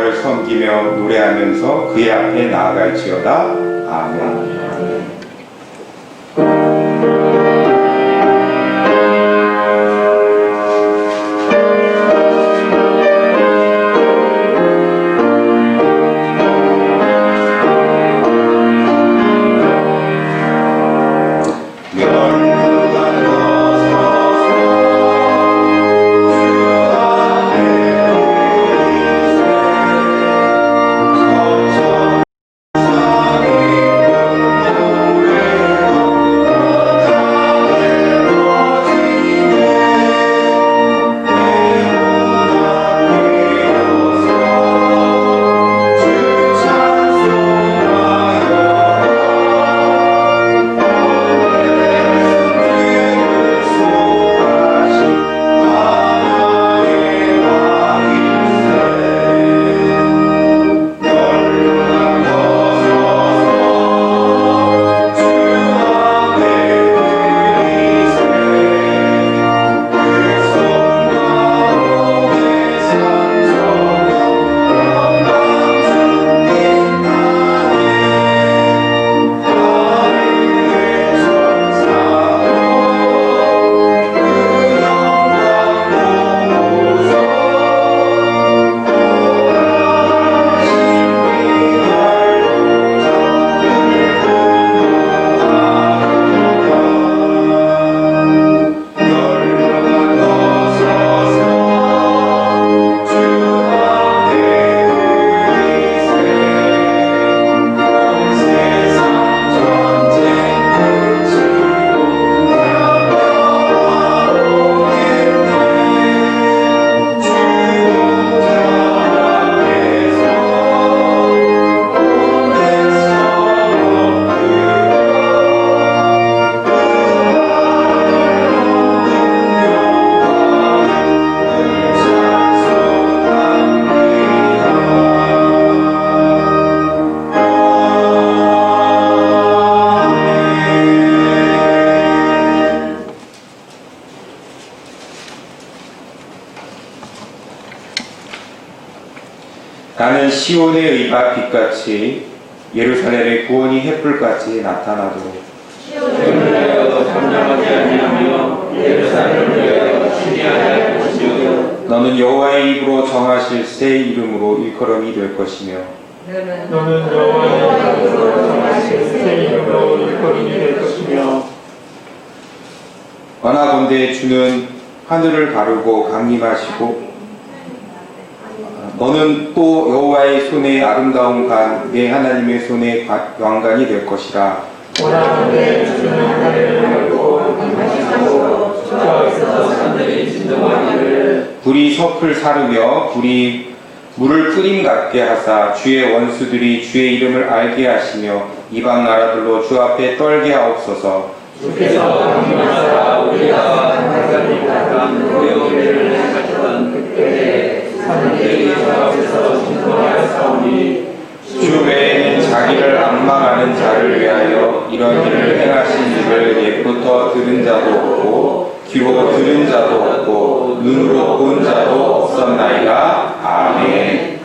여호와를 섬기며 노래하면서 그의 앞에 나아갈지어다. 아멘. 나는 시온의 의가 빛같이 예루살렘의 구원이 햇불같이 나타나도록 시온을 위하여 잠잠하지 아니하며 예루살렘을 위하여 쉬게 할 것이요 너는 여호와의 입으로 정하실 새 이름으로 일컬음이 될 것이며 너는 여호와의 입으로 정하실 새 이름으로 일컬음이 될 것이며 원하건대 주는 하늘을 가르고 강림하시고 너는 또 여호와의 손의 아름다운 관, 내 하나님의 손의 왕관이 될 것이라. 원하건대 주는 하늘을 가르고 강림하시고 주께서 산들이 진동하기를 불이 섭을 사르며 불이 물을 끓임 같게 하사 주의 원수들이 주의 이름을 알게 하시며 이방 나라들로 주 앞에 떨게 하옵소서. 주께서 강림하사 우리가 하나님이 가까운 고요를 행하셨던 그때에 산들이 주 앞에서 진동하였사오니 주 외에는 자기를 앙망하는 자를 위하여 이런 일을 행하신 일을 옛부터 들은 자도 없고 귀로 들은 자도 없고 눈으로 본 자도 없었나이다. 아멘.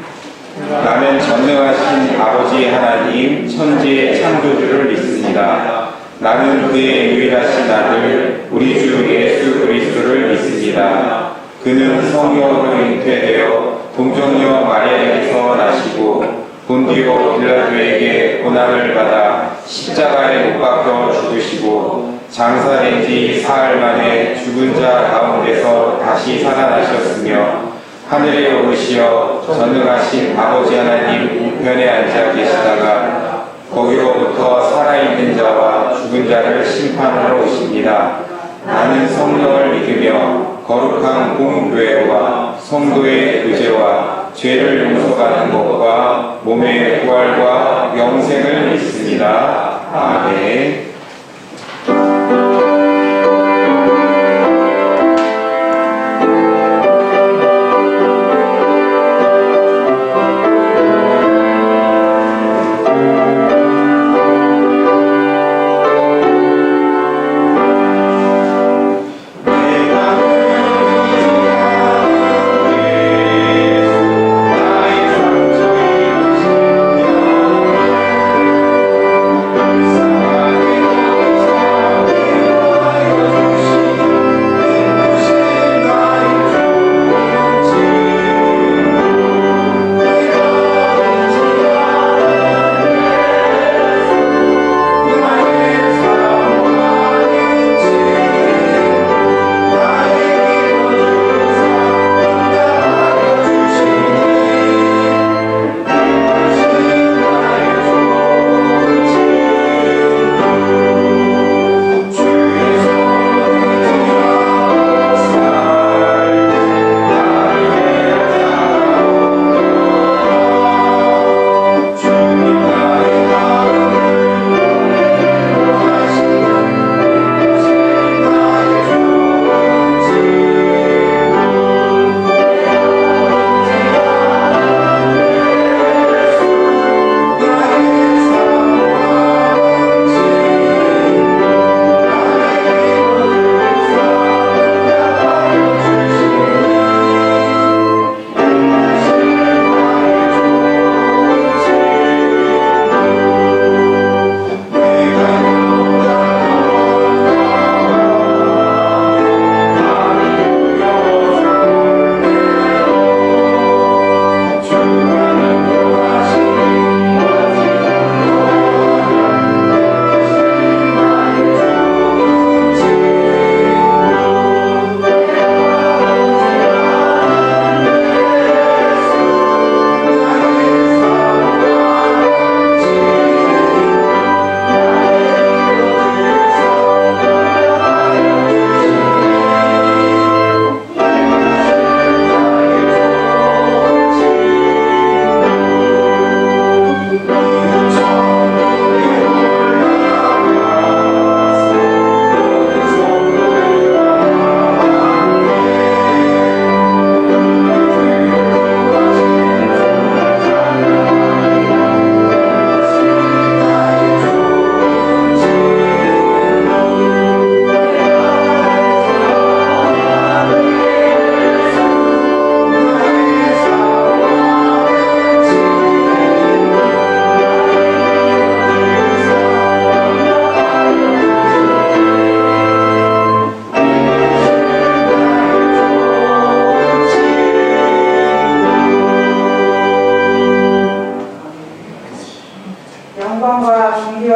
나는 전능하신 아버지 하나님 천지의 창조주를 믿습니다. 나는 그의 유일하신 아들 우리 주 예수 그리스도를 믿습니다. 그는 성령으로 잉태되어 동정녀 마리아에게서 나시고 본디오 빌라도에게 고난을 받아 십자가에 못 박혀 죽으시고 장사된 지 사흘 만에 죽은 자 가운데서 다시 살아나셨으며 하늘에 오르시어 전능하신 아버지 하나님 우편에 앉아 계시다가 거기로부터 살아있는 자와 죽은 자를 심판하러 오십니다. 나는 성령을 믿으며 거룩한 공교회와 성도의 의제와 죄를 용서받는 것과 몸의 부활과 영생을 믿습니다. 아멘. 나의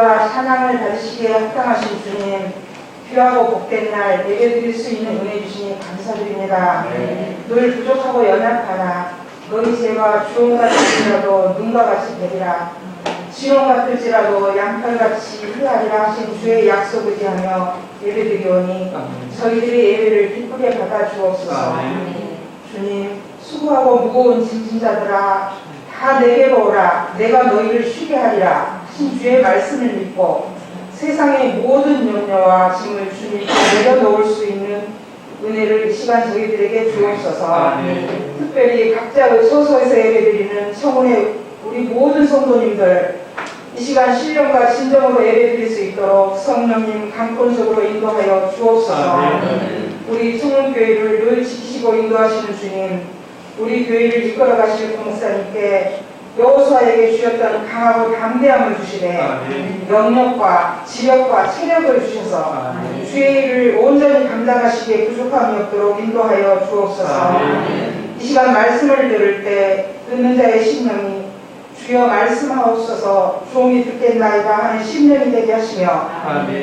예배와 찬양을 받으시기에 합당하신 주님, 귀하고 복된 날 예배드릴 수 있는 은혜 주시니 감사드립니다. 늘 부족하고 연약하나 너희 죄와 주홍 같을지라도 눈과 같이 되리라. 지옥 같을지라도 양털같이 흐하리라 하신 주의 약속 의지하며 예배드리오니 저희들의 예배를 기쁘게 받아 주옵소서. 주님, 수고하고 무거운 짐진 자들아 다 내게로 오라. 내가 너희를 쉬게 하리라 하신 주의 말씀을 믿고 세상의 모든 염려와 짐을 주님께 내려놓을 수 있는 은혜를 이 시간 저희들에게 주옵소서. 특별히 각자의 소소에서 예배드리는 청운의 우리 모든 성도님들 이 시간 신령과 진정으로 예배드릴 수 있도록 성령님 강권적으로 인도하여 주옵소서. 우리 청운교회를 늘 지키시고 인도하시는 주님, 우리 교회를 이끌어가실 목사님께 여호수아에게 주셨던 강하고 담대함을 주시되 영역과 지력과 체력을 주셔서 주의 일을 온전히 감당하시기에 부족함이 없도록 인도하여 주옵소서. 이 시간 말씀을 들을 때 듣는 자의 심령이 주여 말씀하옵소서 종이 듣겠나이다 하는 심령이 되게 하시며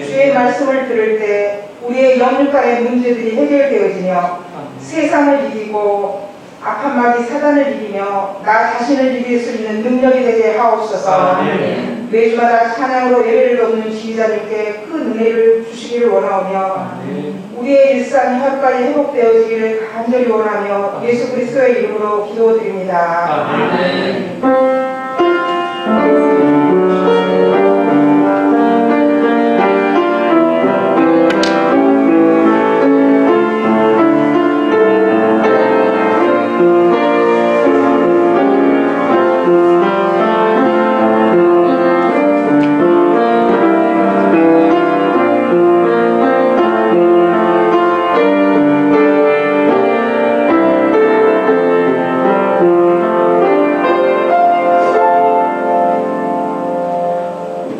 주의 말씀을 들을 때 우리의 영육간의 문제들이 해결되어지며 세상을 이기고 악한 마귀 사단을 이기며 나 자신을 이길 수 있는 능력이 되게 하옵소서. 매주마다 찬양으로 예배를 돕는 지휘자님께 큰 은혜를 주시기를 원하오며 우리의 일상이 하루빨리 회복되어지기를 간절히 원하며 예수 그리스도의 이름으로 기도드립니다.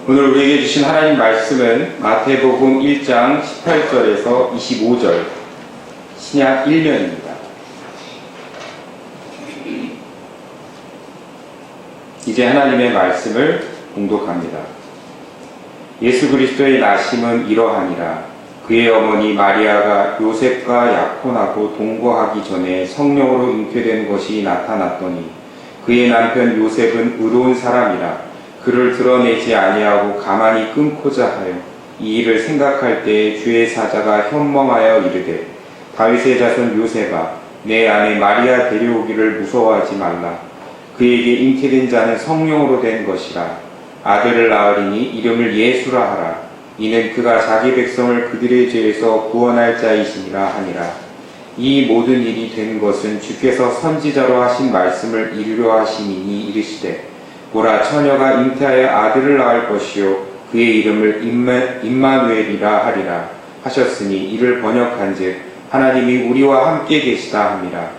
오늘 우리에게 주신 하나님 말씀은 마태복음 1장 18절에서 25절 신약 1면입니다. 이제 하나님의 말씀을 봉독합니다. 예수 그리스도의 나심은 이러하니라. 그의 어머니 마리아가 요셉과 약혼하고 동거하기 전에 성령으로 잉태된 것이 나타났더니 그의 남편 요셉은 의로운 사람이라. 그를 드러내지 아니하고 가만히 끊고자 하여 이 일을 생각할 때에 주의 사자가 현몽하여 이르되 다윗의 자손 요셉아 내 아내 마리아 데려오기를 무서워하지 말라. 그에게 잉태된 자는 성령으로 된 것이라. 아들을 낳으리니 이름을 예수라 하라. 이는 그가 자기 백성을 그들의 죄에서 구원할 자이시니라 하니라. 이 모든 일이 된 것은 주께서 선지자로 하신 말씀을 이루려 하심이니 이르시되 보라 처녀가 잉태하여 아들을 낳을 것이요 그의 이름을 임마누엘이라 하리라 하셨으니 이를 번역한즉 하나님이 우리와 함께 계시다 함이라.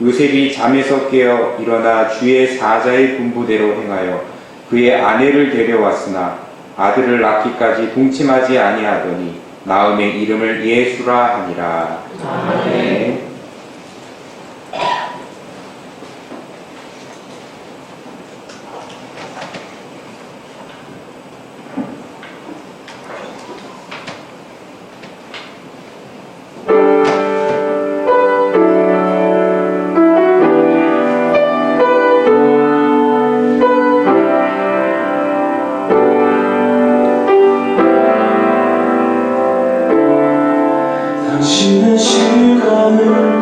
요셉이 잠에서 깨어 일어나 주의 사자의 분부대로 행하여 그의 아내를 데려왔으나 아들을 낳기까지 동침하지 아니하더니 낳음의 이름을 예수라 하니라. 아멘. 당신은 시간을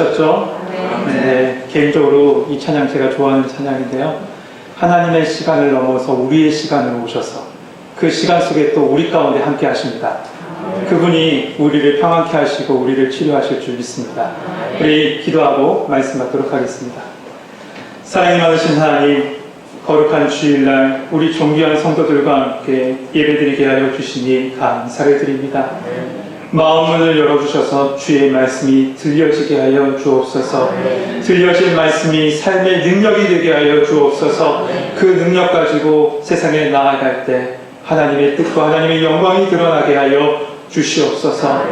하셨죠? 네. 개인적으로 이 찬양 제가 좋아하는 찬양인데요. 하나님의 시간을 넘어서 우리의 시간으로 오셔서 그 시간 속에 또 우리 가운데 함께 하십니다. 그분이 우리를 평안케 하시고 우리를 치료하실 줄 믿습니다. 우리 기도하고 말씀 받도록 하겠습니다. 사랑이 많으신 하나님, 거룩한 주일날 우리 존귀한 성도들과 함께 예배드리게 하여 주시니 감사를 드립니다. 마음문을 열어주셔서 주의 말씀이 들려지게 하여 주옵소서. 들려진 말씀이 삶의 능력이 되게 하여 주옵소서. 그 능력 가지고 세상에 나아갈 때 하나님의 뜻과 하나님의 영광이 드러나게 하여 주시옵소서.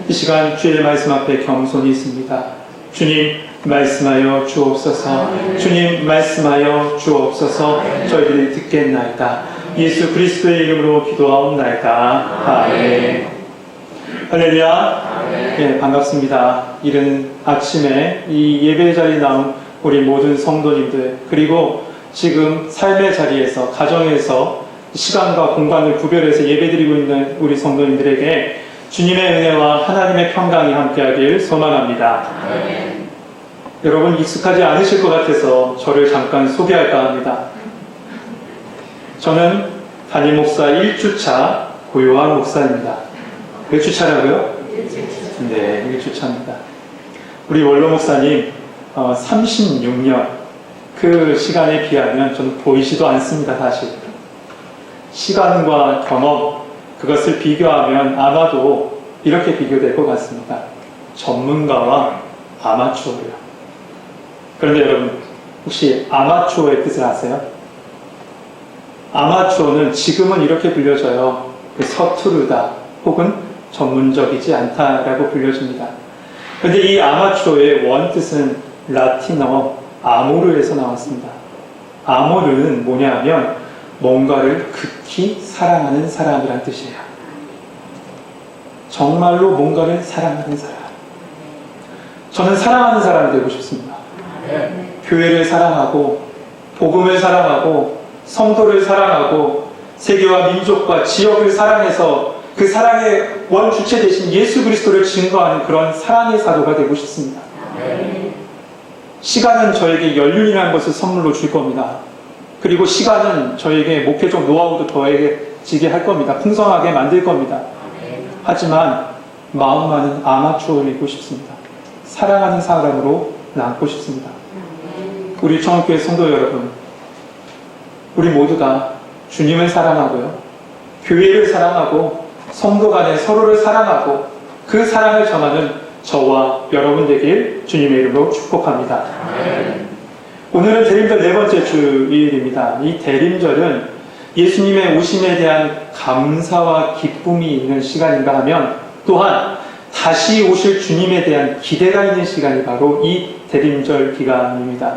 이 시간 주의 말씀 앞에 겸손히 있습니다. 주님 말씀하여 주옵소서. 주님 말씀하여 주옵소서. 저희들이 듣겠나이다. 예수 그리스도의 이름으로 기도하옵나이다. 아멘. 할렐루야. 네, 반갑습니다. 이른 아침에 이 예배 자리에 나온 우리 모든 성도님들, 그리고 지금 삶의 자리에서, 가정에서 시간과 공간을 구별해서 예배드리고 있는 우리 성도님들에게 주님의 은혜와 하나님의 평강이 함께하길 소망합니다. 여러분 익숙하지 않으실 것 같아서 저를 잠깐 소개할까 합니다. 저는 담임 목사 1주차 고요한 목사입니다. 몇 주차라고요? 1주차. 네, 1주차입니다. 우리 원로 목사님 36년 그 시간에 비하면 저는 보이지도 않습니다. 사실 시간과 경험 그것을 비교하면 아마도 이렇게 비교될 것 같습니다. 전문가와 아마추어요. 그런데 여러분 혹시 아마추어의 뜻을 아세요? 아마추어는 지금은 이렇게 불려져요. 서투르다 혹은 전문적이지 않다라고 불려집니다. 그런데 이 아마추어의 원뜻은 라틴어 아모르에서 나왔습니다. 아모르는 뭐냐면 뭔가를 극히 사랑하는 사람이란 뜻이에요. 정말로 뭔가를 사랑하는 사람. 저는 사랑하는 사람이 되고 싶습니다. 교회를 사랑하고 복음을 사랑하고 성도를 사랑하고 세계와 민족과 지역을 사랑해서 그 사랑의 원주체 되신 예수 그리스도를 증거하는 그런 사랑의 사도가 되고 싶습니다. 시간은 저에게 연륜이라는 것을 선물로 줄 겁니다. 그리고 시간은 저에게 목회적 노하우도 더해지게 할 겁니다. 풍성하게 만들 겁니다. 하지만 마음만은 아마추어이고 싶습니다. 사랑하는 사람으로 남고 싶습니다. 우리 청교회 성도 여러분, 우리 모두가 주님을 사랑하고요, 교회를 사랑하고 성도 간에 서로를 사랑하고 그 사랑을 전하는 저와 여러분 되길 주님의 이름으로 축복합니다. 오늘은 대림절 네 번째 주일입니다. 이 대림절은 예수님의 오심에 대한 감사와 기쁨이 있는 시간인가 하면 또한 다시 오실 주님에 대한 기대가 있는 시간이 바로 이 대림절 기간입니다.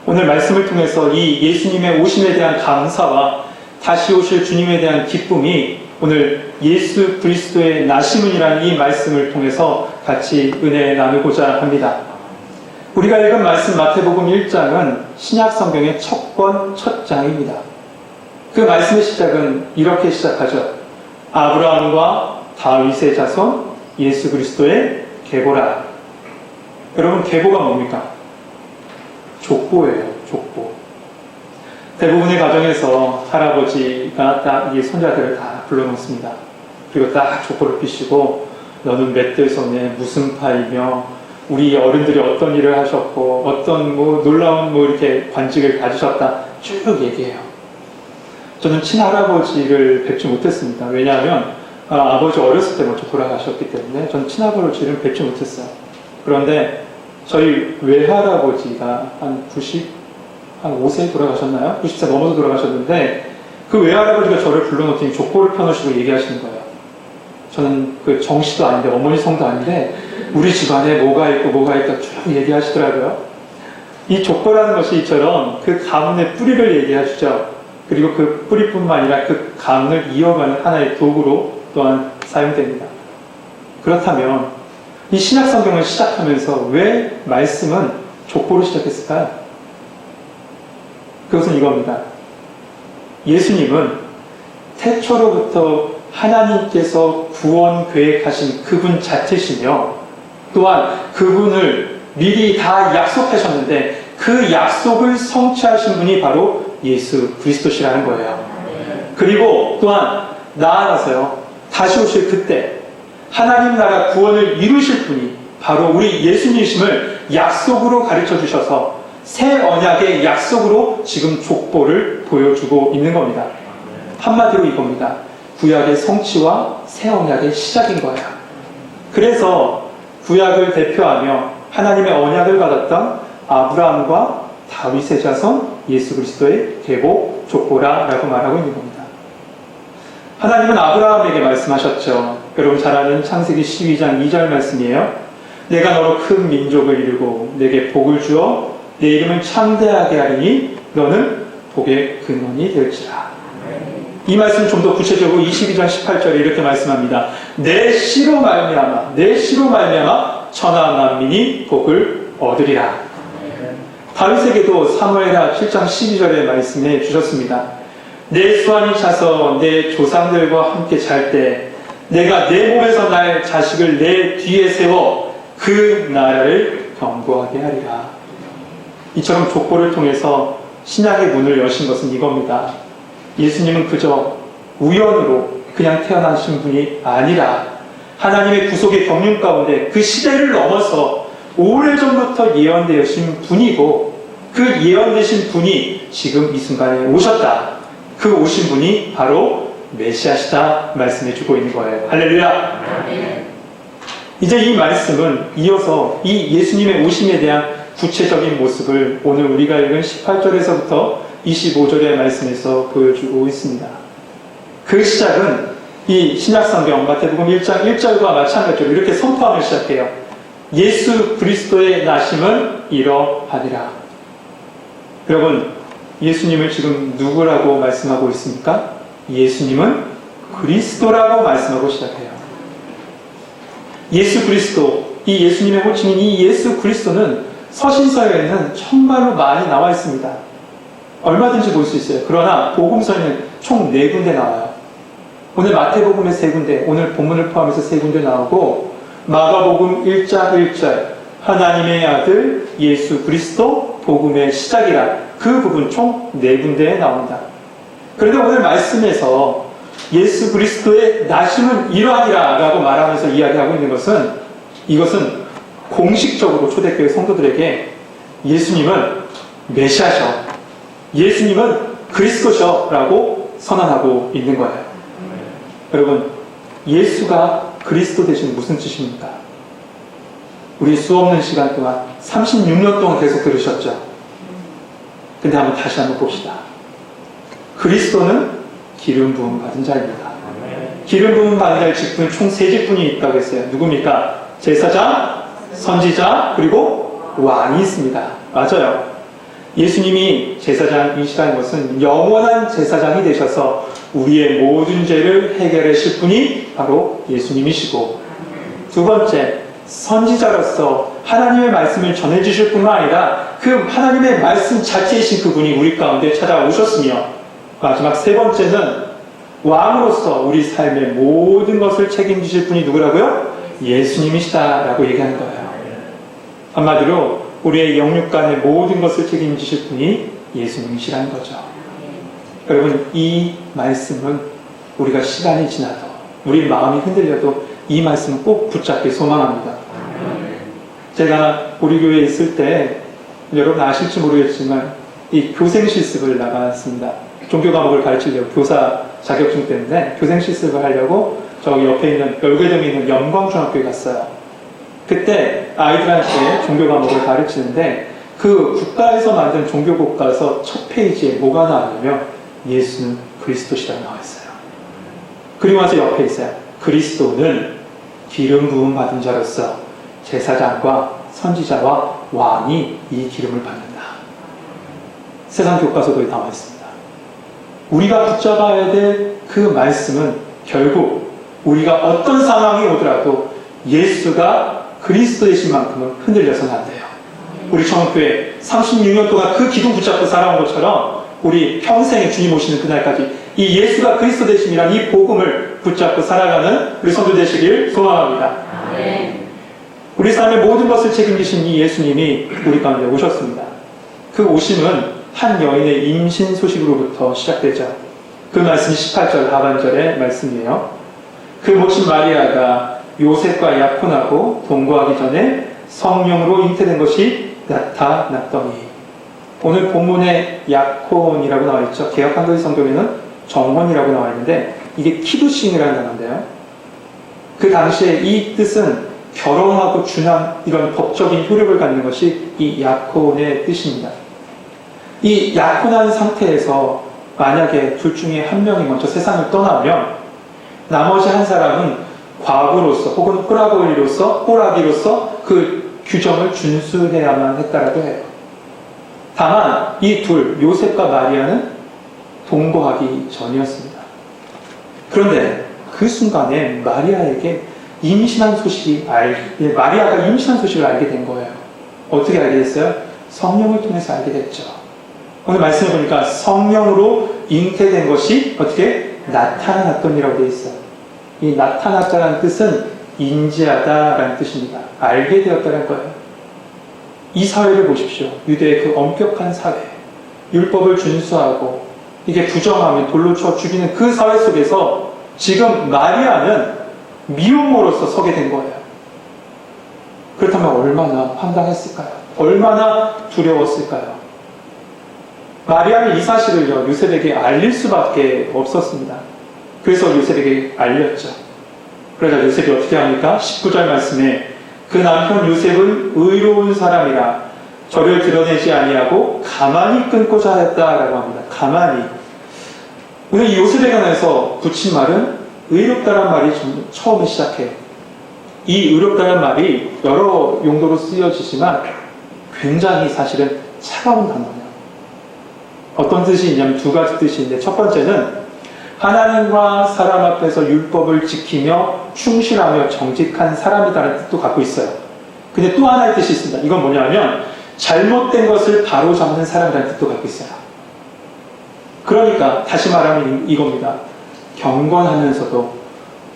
오늘 말씀을 통해서 이 예수님의 오심에 대한 감사와 다시 오실 주님에 대한 기쁨이 오늘 예수 그리스도의 나심은이라는 이 말씀을 통해서 같이 은혜 나누고자 합니다. 우리가 읽은 말씀 마태복음 1장은 신약 성경의 첫 권 첫 장입니다. 그 말씀의 시작은 이렇게 시작하죠. 아브라함과 다윗의 자손 예수 그리스도의 계보라. 여러분, 계보가 뭡니까? 족보예요. 족보. 대부분의 가정에서 할아버지가 딱 이 손자들을 다 불러놓습니다. 그리고 딱 족보를 피시고 너는 몇 대 손에 무슨 파이며 우리 어른들이 어떤 일을 하셨고 어떤 놀라운 이렇게 관직을 가지셨다 쭉 얘기해요. 저는 친할아버지를 뵙지 못했습니다. 왜냐하면 아버지 어렸을 때 먼저 돌아가셨기 때문에 저는 친할아버지를 뵙지 못했어요. 그런데 저희 외할아버지가 한 95세 돌아가셨나요? 90세 넘어서 돌아가셨는데 그 외할아버지가 저를 불러놓더니 족보를 펴놓으시고 얘기하시는 거예요. 저는 그 정씨도 아닌데 어머니 성도 아닌데 우리 집안에 뭐가 있고 쭉 얘기하시더라고요. 이 족보라는 것이 이처럼 그 가문의 뿌리를 얘기하시죠. 그리고 그 뿌리뿐만 아니라 그 가문을 이어가는 하나의 도구로 또한 사용됩니다. 그렇다면 이 신약 성경을 시작하면서 왜 말씀은 족보로 시작했을까요? 그것은 이겁니다. 예수님은 태초로부터 하나님께서 구원 계획하신 그분 자체시며 또한 그분을 미리 다 약속하셨는데 그 약속을 성취하신 분이 바로 예수 그리스도시라는 거예요. 그리고 또한 나아가서요, 다시 오실 그때 하나님 나라 구원을 이루실 분이 바로 우리 예수님이심을 약속으로 가르쳐 주셔서 새 언약의 약속으로 지금 족보를 보여주고 있는 겁니다. 한마디로 이겁니다. 구약의 성취와 새 언약의 시작인 거예요. 그래서 구약을 대표하며 하나님의 언약을 받았던 아브라함과 다윗의 자손 예수 그리스도의 계보 족보라라고 말하고 있는 겁니다. 하나님은 아브라함에게 말씀하셨죠. 여러분 잘 아는 창세기 12장 2절 말씀이에요. 내가 너로 큰 민족을 이루고 내게 복을 주어 내 이름을 창대하게 하리니 너는 복의 근원이 될지라. 이 말씀 좀 더 구체적으로 22장 18절에 이렇게 말씀합니다. 내 씨로 말미암아 천하 만민이 복을 얻으리라. 다윗에게도 사무엘하 7장 12절에 말씀해 주셨습니다. 내 수완이 차서 내 조상들과 함께 잘 때 내가 내 몸에서 날 자식을 내 뒤에 세워 그 나라를 견고하게 하리라. 이처럼 족보를 통해서 신약의 문을 여신 것은 이겁니다. 예수님은 그저 우연으로 그냥 태어나신 분이 아니라 하나님의 구속의 경륜 가운데 그 시대를 넘어서 오래전부터 예언되신 분이고 그 예언되신 분이 지금 이 순간에 오셨다. 그 오신 분이 바로 메시아시다 말씀해주고 있는 거예요. 할렐루야. 이제 이 말씀은 이어서 이 예수님의 오심에 대한 구체적인 모습을 오늘 우리가 읽은 18절에서부터 25절의 말씀에서 보여주고 있습니다. 그 시작은 이 신약성경 마태복음 1장 1절과 마찬가지로 이렇게 선포하며 시작해요. 예수 그리스도의 나심은 이러하니라. 여러분, 예수님을 지금 누구라고 말씀하고 있습니까? 예수님은 그리스도라고 말씀하고 시작해요. 예수 그리스도, 이 예수님의 호칭인 이 예수 그리스도는 서신서에는 정말로 많이 나와 있습니다. 얼마든지 볼 수 있어요. 그러나 복음서에는 총 4군데 나와요. 오늘 마태복음에 3군데, 오늘 본문을 포함해서 3군데 나오고 마가복음 1장 1절 하나님의 아들 예수 그리스도 복음의 시작이라 그 부분 총 4군데에 나옵니다. 그런데 오늘 말씀에서 예수 그리스도의 나심은 이러하니라 라고 말하면서 이야기하고 있는 것은 이것은 공식적으로 초대교회 성도들에게 예수님은 메시아셔, 예수님은 그리스도셔 라고 선언하고 있는 거예요. 여러분, 예수가 그리스도 대신 무슨 뜻입니까? 우리 수없는 시간 동안 36년 동안 계속 들으셨죠? 근데 다시 한번 봅시다. 그리스도는 기름 부음 받은 자입니다. 기름 부음 받은 자의 직분이 총 3직분이 있다고 했어요. 누굽니까? 제사장, 선지자, 그리고 왕이 있습니다. 맞아요. 예수님이 제사장이시라는 것은 영원한 제사장이 되셔서 우리의 모든 죄를 해결하실 분이 바로 예수님이시고, 두 번째, 선지자로서 하나님의 말씀을 전해주실 뿐만 아니라 그 하나님의 말씀 자체이신 그분이 우리 가운데 찾아오셨으며, 마지막 3번째는 왕으로서 우리 삶의 모든 것을 책임지실 분이 누구라고요? 예수님이시다라고 얘기하는 거예요. 한마디로 우리의 영육간의 모든 것을 책임지실 분이 예수님이시라는 거죠. 여러분, 이 말씀은 우리가 시간이 지나도 우리 마음이 흔들려도 이 말씀은 꼭 붙잡길 소망합니다. 제가 우리 교회에 있을 때 여러분 아실지 모르겠지만 이 교생 실습을 나갔습니다. 종교 과목을 가르치려고, 교사 자격증 때문에 교생 실습을 하려고 저기 옆에 있는 열괴동에 있는 영광중학교에 갔어요. 그때 아이들한테 종교 과목을 가르치는데 그 국가에서 만든 종교 교과서 첫 페이지에 뭐가 나왔냐면 예수는 그리스도시라고 나와 있어요. 그리고 나서 옆에 있어요. 그리스도는 기름 부음 받은 자로서 제사장과 선지자와 왕이 이 기름을 받는다. 세상 교과서도에 나와 있습니다. 우리가 붙잡아야 될 그 말씀은 결국 우리가 어떤 상황이 오더라도 예수가 그리스도이신 만큼은 흔들려서는 안 돼요. 우리 청교회 36년 동안 그 기둥 붙잡고 살아온 것처럼 우리 평생에 주님 오시는 그날까지 이 예수가 그리스도 되심이란 이 복음을 붙잡고 살아가는 우리 성도 되시길 소망합니다. 우리 삶의 모든 것을 책임지신 이 예수님이 우리 가운데 오셨습니다. 그 오심은 한 여인의 임신 소식으로부터 시작되죠. 그 말씀이 18절 하반절의 말씀이에요. 그 모친 마리아가 요셉과 약혼하고 동거하기 전에 성령으로 잉태된 것이 나타났더니, 오늘 본문에 약혼이라고 나와 있죠. 개역 한글 성경에는 정혼이라고 나와 있는데 이게 키두신이라는 단어인데요. 그 당시에 이 뜻은 결혼하고 준한 이런 법적인 효력을 갖는 것이 이 약혼의 뜻입니다. 이 약혼한 상태에서 만약에 둘 중에 한 명이 먼저 세상을 떠나면 나머지 한 사람은 과부로서 혹은 호라기로서 그 규정을 준수해야만 했다라고 해요. 다만 이 둘, 요셉과 마리아는 동거하기 전이었습니다. 그런데 그 순간에 마리아가 임신한 소식을 알게 된 거예요. 어떻게 알게 됐어요? 성령을 통해서 알게 됐죠. 오늘 말씀을 보니까 성령으로 잉태된 것이 어떻게 나타났더니라고 되어 있어요. 이 나타났다는 뜻은 인지하다라는 뜻입니다. 알게 되었다는 거예요. 이 사회를 보십시오. 유대의 그 엄격한 사회, 율법을 준수하고 이게 부정하면 돌로 쳐 죽이는 그 사회 속에서 지금 마리아는 미혼모로서 서게 된 거예요. 그렇다면 얼마나 황당했을까요? 얼마나 두려웠을까요? 마리아는 이 사실을요, 요셉에게 알릴 수밖에 없었습니다. 그래서 요셉에게 알렸죠. 그러자 요셉이 어떻게 합니까? 19절 말씀에 그 남편 요셉은 의로운 사람이라 저를 드러내지 아니하고 가만히 끊고자 했다라고 합니다. 가만히. 오늘 이 요셉에 관해서 붙인 말은 의롭다란 말이 처음에 시작해요. 이 의롭다는 말이 여러 용도로 쓰여지지만 굉장히 사실은 차가운 단어예요. 어떤 뜻이 있냐면 두 가지 뜻이 있는데, 첫 번째는 하나님과 사람 앞에서 율법을 지키며 충실하며 정직한 사람이라는 뜻도 갖고 있어요. 근데 또 하나의 뜻이 있습니다. 이건 뭐냐면 잘못된 것을 바로잡는 사람이라는 뜻도 갖고 있어요. 그러니까 다시 말하면 이겁니다. 경건하면서도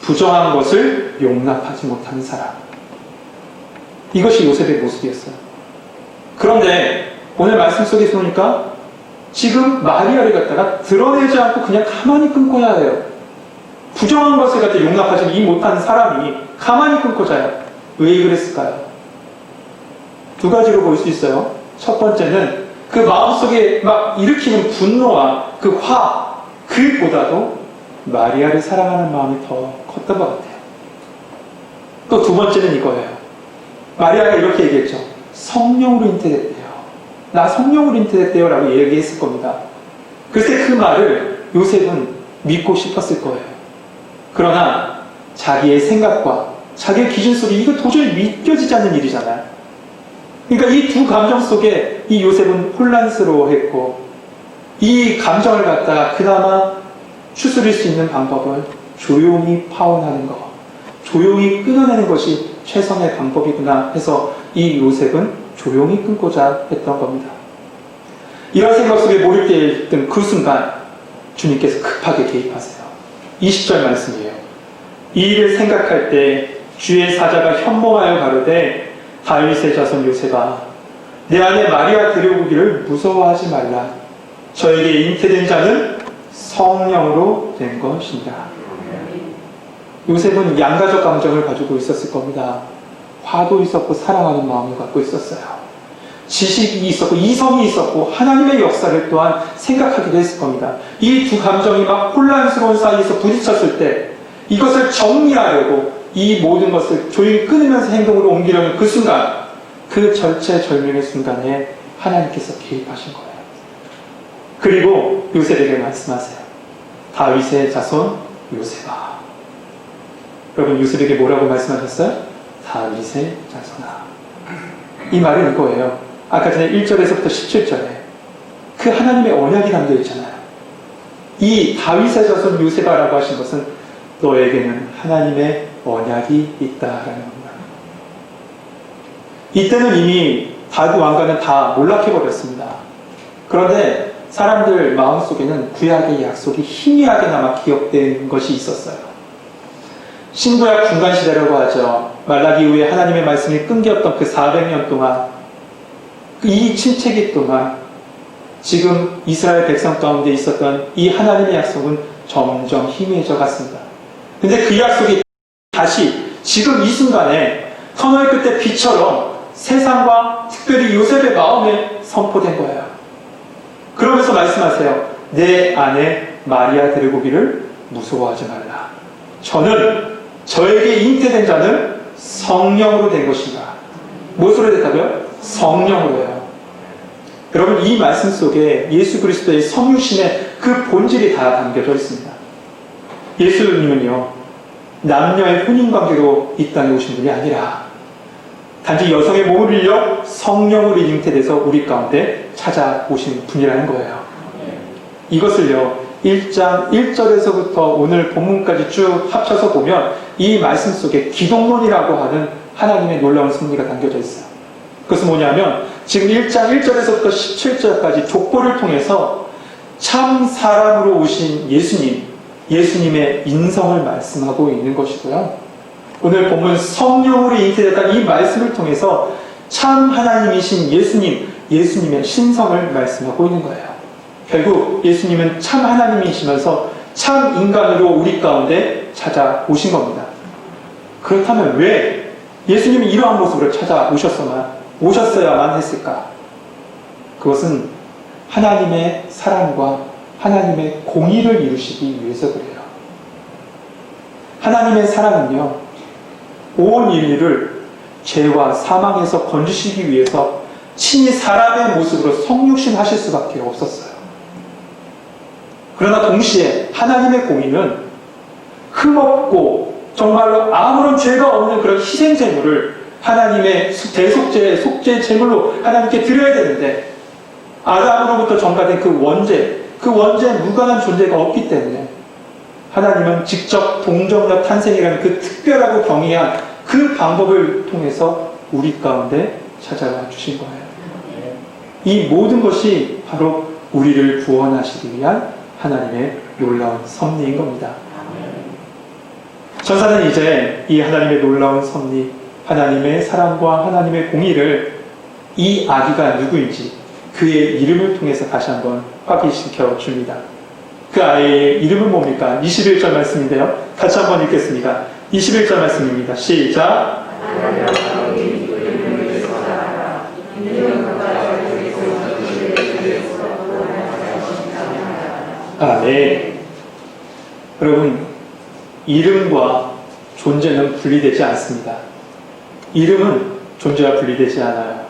부정한 것을 용납하지 못하는 사람. 이것이 요셉의 모습이었어요. 그런데 오늘 말씀 속에서 보니까 지금 마리아를 갖다가 드러내지 않고 그냥 가만히 끊고야 해요. 부정한 것을 갖다 용납하지 못하는 사람이 가만히 끊고자 해요. 왜 그랬을까요? 두 가지로 볼 수 있어요. 첫 번째는 그 마음속에 막 일으키는 분노와 그 화, 그보다도 마리아를 사랑하는 마음이 더 컸던 것 같아요. 또 두 번째는 이거예요. 마리아가 이렇게 얘기했죠. 성령으로 잉태됐대요. 나 성령으로 잉태됐대요 라고 얘기했을 겁니다. 글쎄 그 말을 요셉은 믿고 싶었을 거예요. 그러나 자기의 생각과 자기의 기준 속에 이거 도저히 믿겨지지 않는 일이잖아요. 그러니까 이 두 감정 속에 이 요셉은 혼란스러워했고, 이 감정을 갖다가 그나마 추스릴 수 있는 방법은 조용히 파혼하는 것, 조용히 끊어내는 것이 최선의 방법이구나 해서 이 요셉은 조용히 끊고자 했던 겁니다. 이런 생각 속에 몰입되어 있던 그 순간 주님께서 급하게 개입하세요. 20절 말씀이에요. 이 일을 생각할 때 주의 사자가 현몽하여 가로되 다윗의 자손 요셉아, 내 아내 마리아 데려오기를 무서워하지 말라. 저에게 잉태된 자는 성령으로 된 것이니라. 요셉은 양가적 감정을 가지고 있었을 겁니다. 화도 있었고 사랑하는 마음을 갖고 있었어요. 지식이 있었고 이성이 있었고 하나님의 역사를 또한 생각하기도 했을 겁니다. 이 두 감정이 막 혼란스러운 사이에서 부딪혔을 때 이것을 정리하려고 이 모든 것을 조용히 끊으면서 행동으로 옮기려는 그 순간, 그 절체절명의 순간에 하나님께서 개입하신 거예요. 그리고 요셉에게 말씀하세요. 다윗의 자손 요셉아. 여러분, 요셉에게 뭐라고 말씀하셨어요? 다윗의 자손아. 이 말은 이거예요. 아까 전에 1절에서부터 17절에 그 하나님의 언약이 담겨 있잖아요. 이 다윗의 자손 요셉아라고 하신 것은 너에게는 하나님의 언약이 있다라는 겁니다. 이때는 이미 다윗 왕가는 다 몰락해버렸습니다. 그런데 사람들 마음속에는 구약의 약속이 희미하게나마 기억된 것이 있었어요. 신구약 중간시대라고 하죠. 말라기 이후에 하나님의 말씀이 끊겼던 그 400년 동안, 이 침체기 동안 지금 이스라엘 백성 가운데 있었던 이 하나님의 약속은 점점 희미해져 갔습니다. 근데 그 약속이 다시 지금 이 순간에 터널 끝에 빛처럼 세상과 특별히 요셉의 마음에 선포된 거예요. 그러면서 말씀하세요. 내 아내 마리아 데리고 오기를 무서워하지 말라. 저는 저에게 잉태된 자는 성령으로 된 것인가. 무엇으로 됐다고요? 성령으로요. 여러분, 이 말씀 속에 예수 그리스도의 성유신의 그 본질이 다 담겨져 있습니다. 예수님은요, 남녀의 혼인관계로 이 땅에 오신 분이 아니라 단지 여성의 몸을 빌려 성령으로 잉태돼서 우리 가운데 찾아오신 분이라는 거예요. 이것을요, 1장 1절에서부터 오늘 본문까지 쭉 합쳐서 보면 이 말씀 속에 기독론이라고 하는 하나님의 놀라운 섭리가 담겨져 있어요. 그것은 뭐냐면 지금 1장 1절에서부터 17절까지 족보를 통해서 참 사람으로 오신 예수님의 인성을 말씀하고 있는 것이고요. 오늘 본문 성령으로 잉태됐다 이 말씀을 통해서 참 하나님이신 예수님의 신성을 말씀하고 있는 거예요. 결국 예수님은 참 하나님이시면서 참 인간으로 우리 가운데 찾아오신 겁니다. 그렇다면 왜 예수님이 이러한 모습으로 오셨어야만 했을까? 그것은 하나님의 사랑과 하나님의 공의를 이루시기 위해서 그래요. 하나님의 사랑은요, 온 인류를 죄와 사망에서 건지시기 위해서 친히 사람의 모습으로 성육신하실 수밖에 없었어요. 그러나 동시에 하나님의 공의는 흠없고 정말로 아무런 죄가 없는 그런 희생제물을 하나님의 속죄 제물로 하나님께 드려야 되는데, 아담으로부터 전가된 그 원죄에 무관한 존재가 없기 때문에 하나님은 직접 동정녀 탄생이라는 그 특별하고 경이한 그 방법을 통해서 우리 가운데 찾아와 주신 거예요. 이 모든 것이 바로 우리를 구원하시기 위한 하나님의 놀라운 섭리인 겁니다. 전사는 이제 이 하나님의 놀라운 섭리, 하나님의 사랑과 하나님의 공의를 이 아기가 누구인지 그의 이름을 통해서 다시 한번 확인시켜 줍니다. 그 아이의 이름은 뭡니까? 21절 말씀인데요. 같이 한번 읽겠습니다. 21절 말씀입니다. 시작. 네. 여러분, 이름과 존재는 분리되지 않습니다. 이름은 존재와 분리되지 않아요.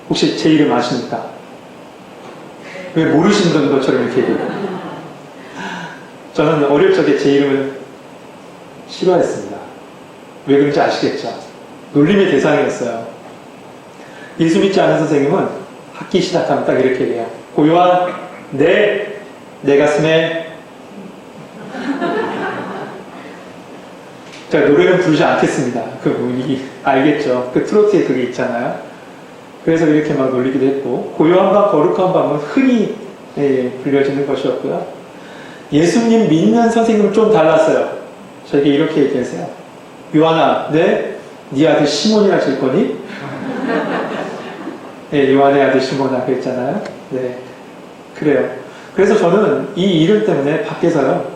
혹시 제 이름 아십니까? 왜 모르시는 것처럼 이렇게 얘기해요? 저는 어릴 적에 제 이름을 싫어했습니다. 왜 그런지 아시겠죠? 놀림의 대상이었어요. 예수 믿지 않은 선생님은 학기 시작하면 딱 이렇게 얘기해요. 고요한 내 가슴에 제가 노래는 부르지 않겠습니다. 알겠죠? 그 트로트에 그게 있잖아요. 그래서 이렇게 막 놀리기도 했고, 고요한 밤, 거룩한 밤은 흔히 불려지는 것이었고요. 예수님 믿는 선생님은 좀 달랐어요. 저에게 이렇게 얘기했어요. 요한아, 네 아들 시몬이라 질 거니? 네, 요한의 아들 시몬아 그랬잖아요. 네, 그래요. 그래서 저는 이 이름 때문에 밖에서요,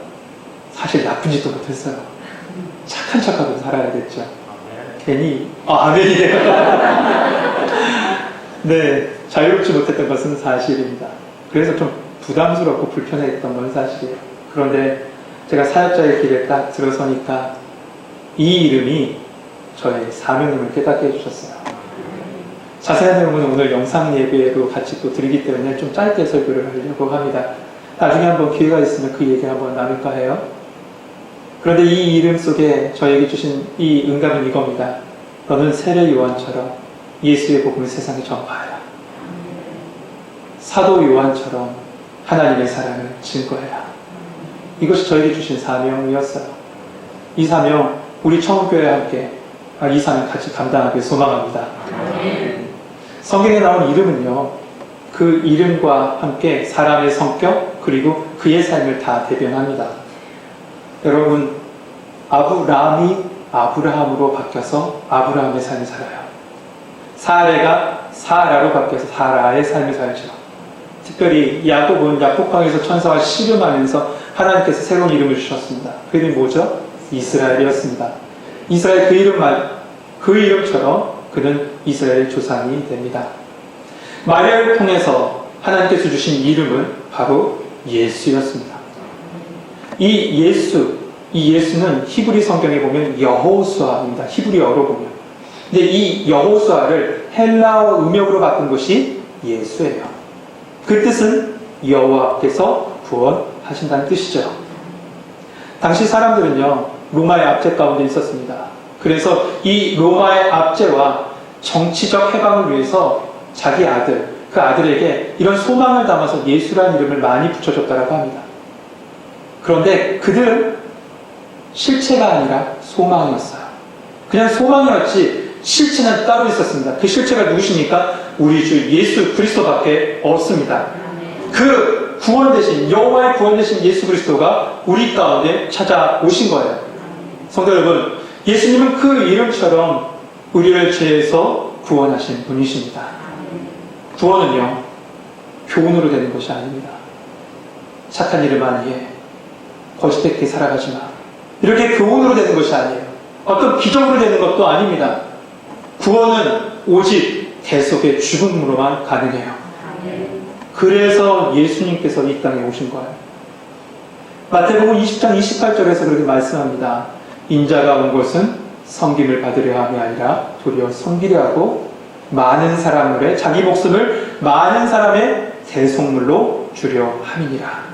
사실 나쁜 짓도 못했어요. 착한 척하고 살아야겠죠. 괜히 아멘이네요. 네, 자유롭지 못했던 것은 사실입니다. 그래서 좀 부담스럽고 불편했던 건 사실이에요. 그런데 제가 사역자의 길에 딱 들어서니까 이 이름이 저의 사명임을 깨닫게 해주셨어요. 자세한 내용은 오늘 영상 예배에도 같이 또 드리기 때문에 좀 짧게 설교를 하려고 합니다. 나중에 한번 기회가 있으면 그 얘기 한번 나눌까 해요. 그런데 이 이름 속에 저에게 주신 이 응답은 이겁니다. 너는 세례 요한처럼 예수의 복음을 세상에 전파하라. 사도 요한처럼 하나님의 사랑을 증거해라. 이것이 저에게 주신 사명이었어요. 이 사명 우리 청교회와 함께 이 사명 같이 감당하길 소망합니다. 성경에 나온 이름은요, 그 이름과 함께 사람의 성격 그리고 그의 삶을 다 대변합니다. 여러분, 아브라함이 아브라함으로 바뀌어서 아브라함의 삶을 살아요. 사레가 사라로 바뀌어서 사라의 삶을 살죠. 특별히 야곱은 야곱강에서 천사와 씨름하면서 하나님께서 새로운 이름을 주셨습니다. 그 이름이 뭐죠? 이스라엘이었습니다. 이스라엘 그 이름처럼 그는 이스라엘의 조상이 됩니다. 마리아를 통해서 하나님께서 주신 이름은 바로 예수였습니다. 이 예수는 히브리 성경에 보면 여호수아입니다. 히브리어로 보면. 근데 이 여호수아를 헬라어 음역으로 바꾼 것이 예수예요. 그 뜻은 여호와께서 구원하신다는 뜻이죠. 당시 사람들은요, 로마의 압제 가운데 있었습니다. 그래서 이 로마의 압제와 정치적 해방을 위해서 자기 아들, 그 아들에게 이런 소망을 담아서 예수라는 이름을 많이 붙여줬다고 합니다. 그런데 그들은 실체가 아니라 소망이었어요. 그냥 소망이었지 실체는 따로 있었습니다. 그 실체가 누구십니까? 우리 주 예수 그리스도밖에 없습니다. 그 구원 대신, 여호와의 구원 대신 예수 그리스도가 우리 가운데 찾아오신 거예요. 성도 여러분, 예수님은 그 이름처럼 우리를 죄에서 구원하신 분이십니다. 구원은요, 교훈으로 되는 것이 아닙니다. 착한 일을만 해, 거짓되게 살아가지 마, 이렇게 교훈으로 되는 것이 아니에요. 어떤 기적으로 되는 것도 아닙니다. 구원은 오직 대속의 죽음으로만 가능해요. 그래서 예수님께서 이 땅에 오신 거예요. 마태복음 20장 28절에서 그렇게 말씀합니다. 인자가 온 것은 섬김을 받으려 함이 아니라 도리어 섬기려 하고 많은 사람들의 자기 목숨을 많은 사람의 대속물로 주려 함이니라.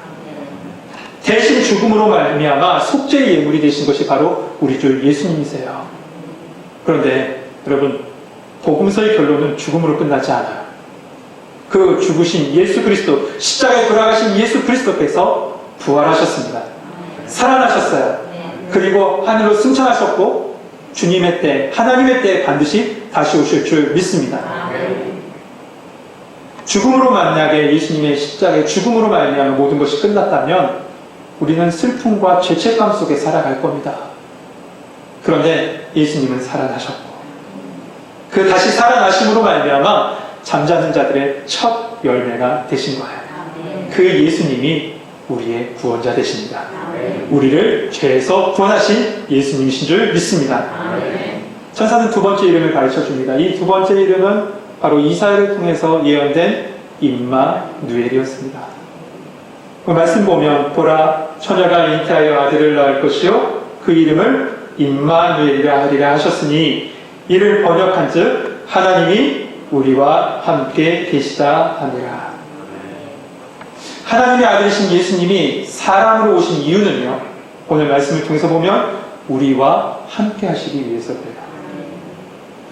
대신 죽음으로 말미암아 속죄의 예물이 되신 것이 바로 우리 주 예수님이세요. 그런데 여러분, 복음서의 결론은 죽음으로 끝나지 않아요. 그 죽으신 예수 그리스도, 십자가에 돌아가신 예수 그리스도께서 부활하셨습니다. 살아나셨어요. 그리고 하늘로 승천하셨고 주님의 때, 하나님의 때에 반드시 다시 오실 줄 믿습니다. 죽음으로 만약에 예수님의 십자가의 죽음으로 말미암아 모든 것이 끝났다면 우리는 슬픔과 죄책감 속에 살아갈 겁니다. 그런데 예수님은 살아나셨고 그 다시 살아나심으로 말미암아 잠자는 자들의 첫 열매가 되신 거예요. 그 예수님이 우리의 구원자 되십니다. 우리를 죄에서 구원하신 예수님이신 줄 믿습니다. 천사는 두 번째 이름을 가르쳐줍니다. 이 두 번째 이름은 바로 이사야를 통해서 예언된 임마누엘이었습니다. 그 말씀 보면 보라, 처녀가 잉태하여 아들을 낳을 것이요 그 이름을 임마누엘이라 하리라 하셨으니 이를 번역한즉 하나님이 우리와 함께 계시다 하니라. 하나님의 아들이신 예수님이 사람으로 오신 이유는요, 오늘 말씀을 통해서 보면 우리와 함께 하시기 위해서예요.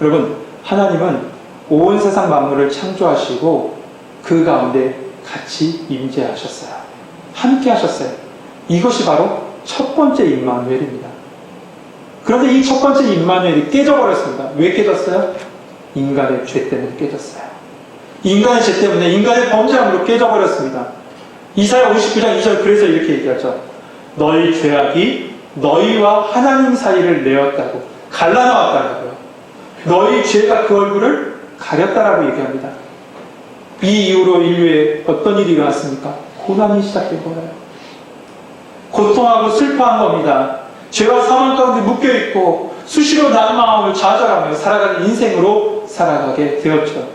여러분, 하나님은 온 세상 만물을 창조하시고 그 가운데 같이 임재하셨어요. 함께 하셨어요. 이것이 바로 첫 번째 임마누엘입니다. 그런데 이 첫 번째 임마누엘이 깨져버렸습니다. 왜 깨졌어요? 인간의 죄 때문에 깨졌어요. 인간의 죄 때문에, 인간의 범죄함으로 깨져버렸습니다. 이사야 59장 2절 그래서 이렇게 얘기하죠. 너희 죄악이 너희와 하나님 사이를 내었다고, 갈라놓았다고요. 너희 죄가 그 얼굴을 가렸다라고 얘기합니다. 이 이후로 인류에 어떤 일이 일어났습니까? 고난이 시작된 거예요. 고통하고 슬퍼한 겁니다. 죄와 사망 가운데 묶여있고 수시로 난마음을 좌절하며 살아가는 인생으로 살아가게 되었죠.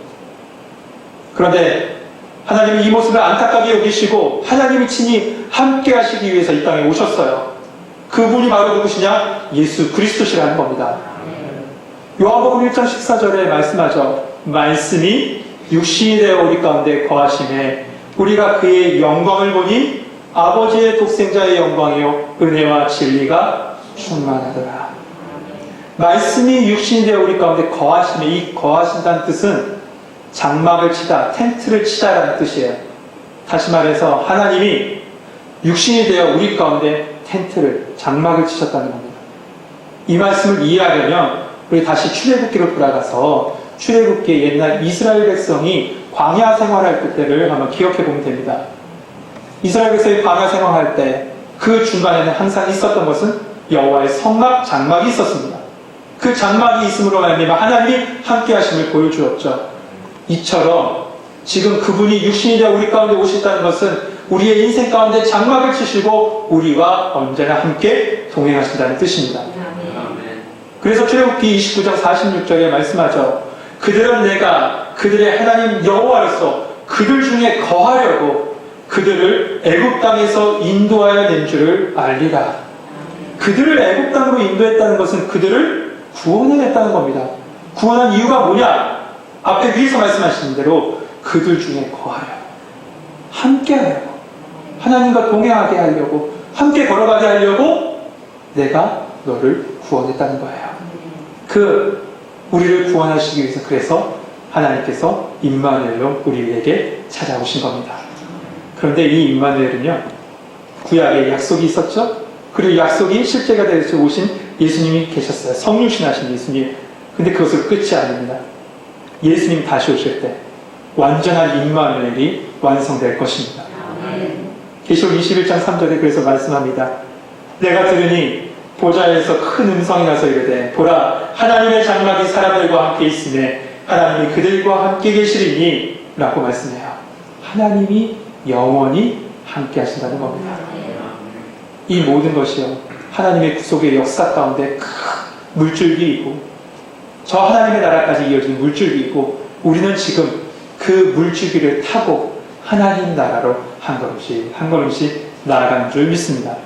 그런데 하나님이 이 모습을 안타깝게 여기시고 하나님이 친히 함께 하시기 위해서 이 땅에 오셨어요. 그분이 바로 누구시냐? 예수 그리스도시라는 겁니다. 요한복음 1장 14절에 말씀하죠. 말씀이 육신이 되어 우리 가운데 거하심에 우리가 그의 영광을 보니 아버지의 독생자의 영광이요 은혜와 진리가 충만하더라. 말씀이 육신이 되어 우리 가운데 거하심에, 이 거하신다는 뜻은 장막을 치다, 텐트를 치다라는 뜻이에요. 다시 말해서 하나님이 육신이 되어 우리 가운데 텐트를, 장막을 치셨다는 겁니다. 이 말씀을 이해하려면 우리 다시 출애굽기로 돌아가서 출애굽기 옛날 이스라엘 백성이 광야 생활할 때를 한번 기억해 보면 됩니다. 이스라엘 백성이 광야 생활할 때 그 중간에는 항상 있었던 것은 여호와의 성막 장막이 있었습니다. 그 장막이 있음으로 말미암아 하나님이 함께 하심을 보여주었죠. 이처럼 지금 그분이 육신이 되어 우리 가운데 오셨다는 것은 우리의 인생 가운데 장막을 치시고 우리와 언제나 함께 동행하신다는 뜻입니다. 그래서 출애굽기 29장 46절에 말씀하죠. 그들은 내가 그들의 하나님 여호와로서 그들 중에 거하려고 그들을 애굽 땅에서 인도하여 낸 줄을 알리라. 그들을 애굽 땅으로 인도했다는 것은 그들을 구원해냈다는 겁니다. 구원한 이유가 뭐냐? 앞에 위에서 말씀하신 대로 그들 중에 거하려고, 함께 하려고, 하나님과 동행하게 하려고, 함께 걸어가게 하려고 내가 너를 구원했다는 거예요. 우리를 구원하시기 위해서 그래서 하나님께서 임마누엘로 우리에게 찾아오신 겁니다. 그런데 이 임마누엘은요, 구약에 약속이 있었죠? 그리고 약속이 실제가 되어서 오신 예수님이 계셨어요. 성육신하신 예수님. 근데 그것을 끝이 아닙니다. 예수님 다시 오실 때 완전한 임마누엘이 완성될 것입니다. 계시록 21장 3절에 그래서 말씀합니다. 내가 들으니 보좌에서 큰 음성이 나서 이르되 보라 하나님의 장막이 사람들과 함께 있으매 하나님이 그들과 함께 계시리니 라고 말씀해요. 하나님이 영원히 함께 하신다는 겁니다. 이 모든 것이요 하나님의 구속의 역사 가운데 큰 물줄기이고 저 하나님의 나라까지 이어지는 물줄기이고 우리는 지금 그 물줄기를 타고 하나님 나라로 한 걸음씩 나아가는 줄 믿습니다.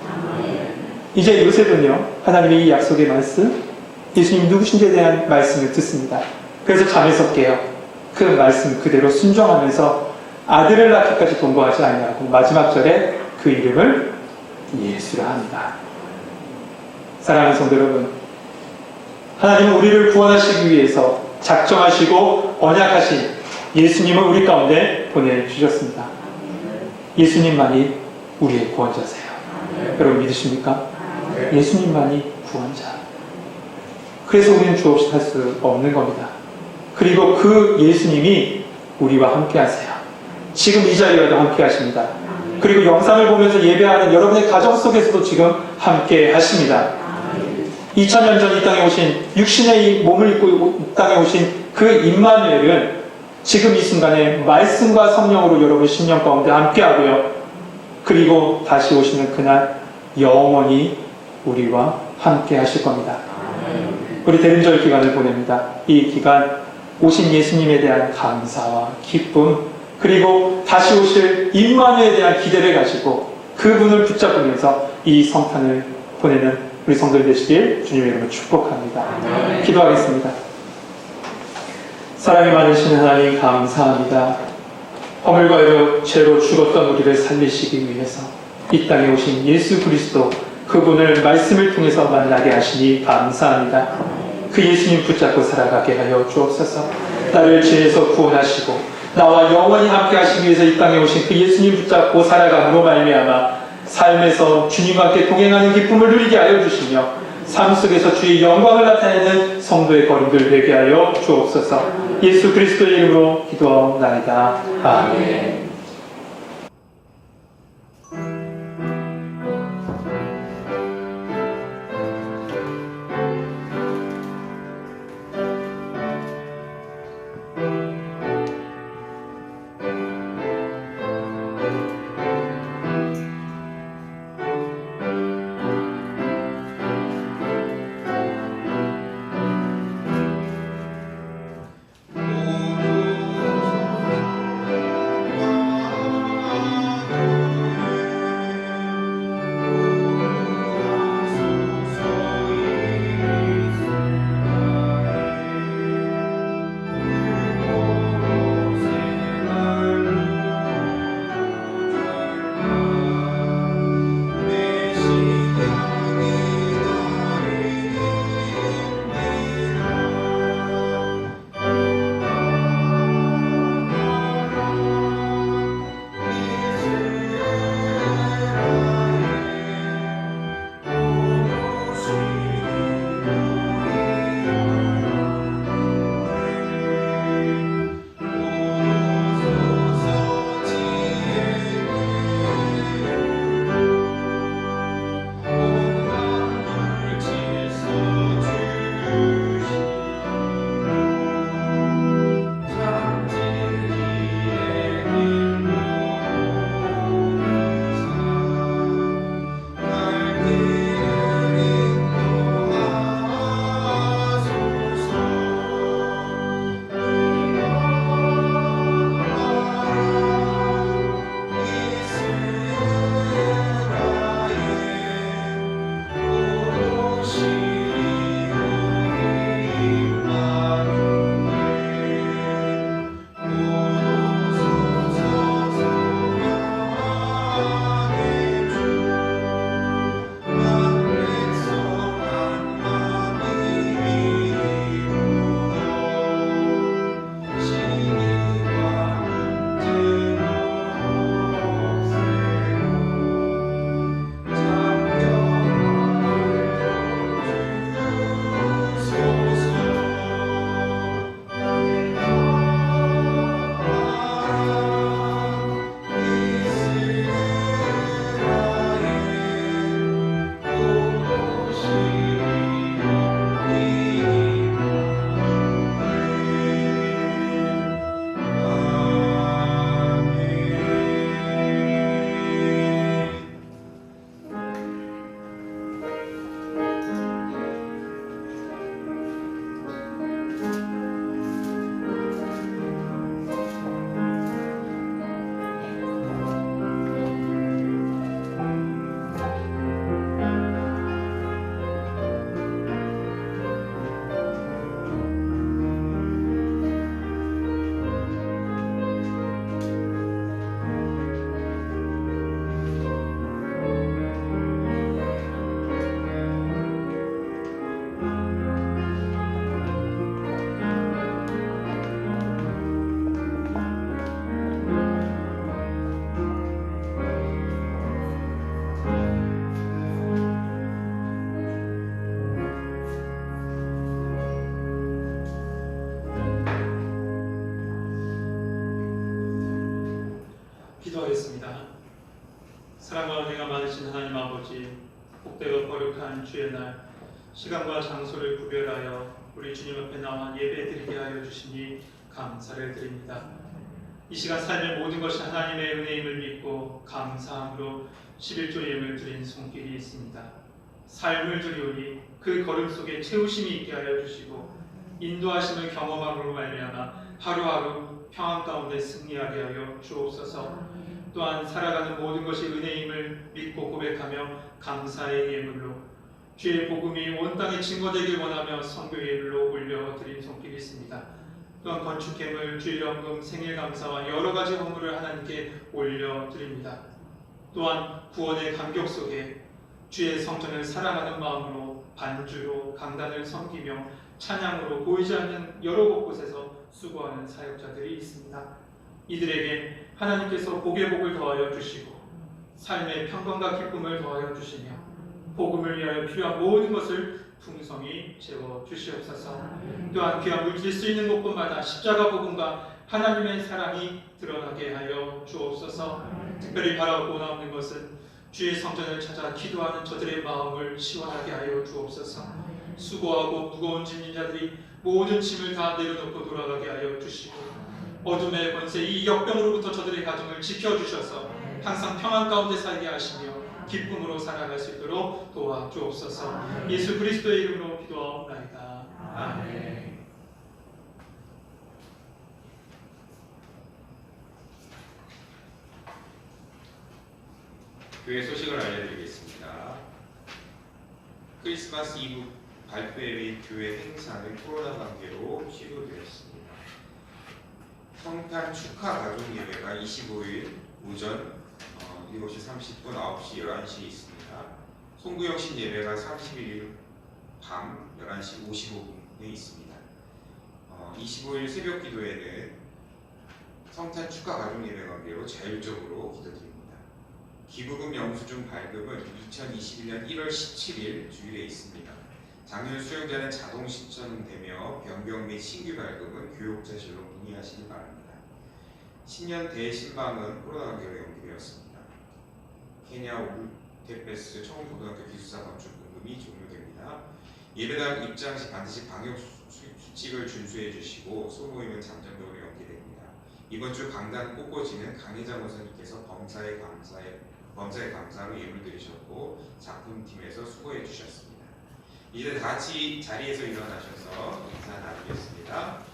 이제 요셉은요 하나님의 이 약속의 말씀, 예수님 누구신지에 대한 말씀을 듣습니다. 그래서 잠에서 깨요. 그 말씀 그대로 순종하면서 아들을 낳기까지 동거하지 아니하고 마지막 절에 그 이름을 예수라 합니다. 사랑하는 성도 여러분, 하나님은 우리를 구원하시기 위해서 작정하시고 언약하신 예수님을 우리 가운데 보내주셨습니다. 예수님만이 우리의 구원자세요. 여러분 믿으십니까? 예수님만이 구원자. 그래서 우리는 주 없이 살 수 없는 겁니다. 그리고 그 예수님이 우리와 함께 하세요. 지금 이 자리에도 함께 하십니다. 그리고 영상을 보면서 예배하는 여러분의 가정 속에서도 지금 함께 하십니다. 2000년 전 이 땅에 오신 육신의 이 몸을 입고 이 땅에 오신 그 임마누엘은 지금 이 순간에 말씀과 성령으로 여러분 심령 가운데 함께 하고요. 그리고 다시 오시는 그날 영원히 우리와 함께 하실 겁니다. 우리 대림절 기간을 보냅니다. 이 기간 오신 예수님에 대한 감사와 기쁨 그리고 다시 오실 임마누엘에 대한 기대를 가지고 그분을 붙잡으면서 이 성탄을 보내는 우리 성도들 되시길 주님의 이름으로 축복합니다. 기도하겠습니다. 사랑이 많으신 하나님 감사합니다. 허물과 죄로 죽었던 우리를 살리시기 위해서 이 땅에 오신 예수 그리스도 그분을 말씀을 통해서 만나게 하시니 감사합니다. 그 예수님 붙잡고 살아가게 하여 주옵소서. 나를 죄에서 구원하시고 나와 영원히 함께 하시기 위해서 이 땅에 오신 그 예수님 붙잡고 살아감으로 말미암아 삶에서 주님과 함께 동행하는 기쁨을 누리게 하여 주시며 삶 속에서 주의 영광을 나타내는 성도의 걸음들 되게 하여 주옵소서. 예수 그리스도의 이름으로 기도하옵나이다. 아멘. 사랑과 은혜가 많으신 하나님 아버지, 복되고 거룩한 주의 날, 시간과 장소를 구별하여 우리 주님 앞에 나와 예배드리게 하여 주시니 감사를 드립니다. 이 시간 삶의 모든 것이 하나님의 은혜임을 믿고 감사함으로 11조 예물 드린 손길이 있습니다. 삶을 드리오니 그 걸음 속에 채우심이 있게 하여 주시고 인도하심을 경험함으로 말미암아 하루하루 평안 가운데 승리하게 하여 주옵소서. 또한 살아가는 모든 것이 은혜임을 믿고 고백하며 감사의 예물로 주의 복음이 온 땅에 증거되길 원하며 선교 예물로 올려드린 손길이 있습니다. 또한 건축예물, 주일연금, 생일감사와 여러 가지 헌물을 하나님께 올려드립니다. 또한 구원의 감격 속에 주의 성전을 사랑하는 마음으로 반주로 강단을 섬기며 찬양으로 보이지 않는 여러 곳곳에서 수고하는 사역자들이 있습니다. 이들에게 하나님께서 복의 복을 더하여 주시고 삶의 평강과 기쁨을 더하여 주시며 복음을 위하여 필요한 모든 것을 풍성히 채워 주시옵소서. 또한 귀한 물질 수 있는 곳곳마다 십자가 복음과 하나님의 사랑이 드러나게 하여 주옵소서. 특별히 바라고 원하는 것은 주의 성전을 찾아 기도하는 저들의 마음을 시원하게 하여 주옵소서. 수고하고 무거운 짐진 자들이 모든 짐을 다 내려놓고 돌아가게 하여 주시고 어둠의 권세 이 역병으로부터 저들의 가정을 지켜주셔서 항상 평안 가운데 살게 하시며 기쁨으로 살아갈 수 있도록 도와주옵소서. 예수 그리스도의 이름으로 기도하옵나이다. 아멘. 교회 소식을 알려드리겠습니다. 크리스마스 이브 발표회 및 교회 행사는 코로나 관계로 취소되었습니다. 성탄 축하 가족 예배가 25일 오전 7시 30분, 9시, 11시 있습니다. 송구영신 예배가 31일 밤 11시 55분에 있습니다. 25일 새벽 기도회는 성탄 축하 가족 예배 관계로 자율적으로 기도드립니다. 기부금 영수증 발급은 2021년 1월 17일 주일에 있습니다. 작년 수령자는 자동 신청되며 변경 및 신규 발급은 교육자실로 문의하시기 바랍니다. 신년 대신방은 코로나 관계로 연기되었습니다. 케냐 울테페스 청운고등학교 기숙사 건축 공급이 종료됩니다. 예배당 입장 시 반드시 방역 수칙을 준수해 주시고 소모임은 잠정적으로 연기됩니다. 이번 주 강단 꽃꽂이는 강혜자 목사님께서 범사에 감사로 예물 드리셨고 작품팀에서 수고해 주셨습니다. 이제 다 같이 자리에서 일어나셔서 인사 나누겠습니다.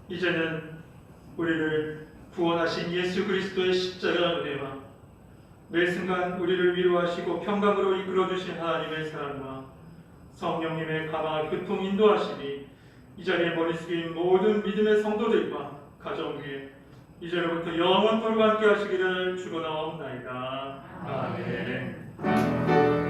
이제는 우리를 구원하신 예수 그리스도의 십자가 은혜와 매 순간 우리를 위로하시고 평강으로 이끌어주신 하나님의 사랑과 성령님의 감화 교통 인도하심이 이 자리에 머리 숙인 모든 믿음의 성도들과 가정 위에 이제로부터 영원토록 함께 하시기를 축원하옵나이다. 아멘.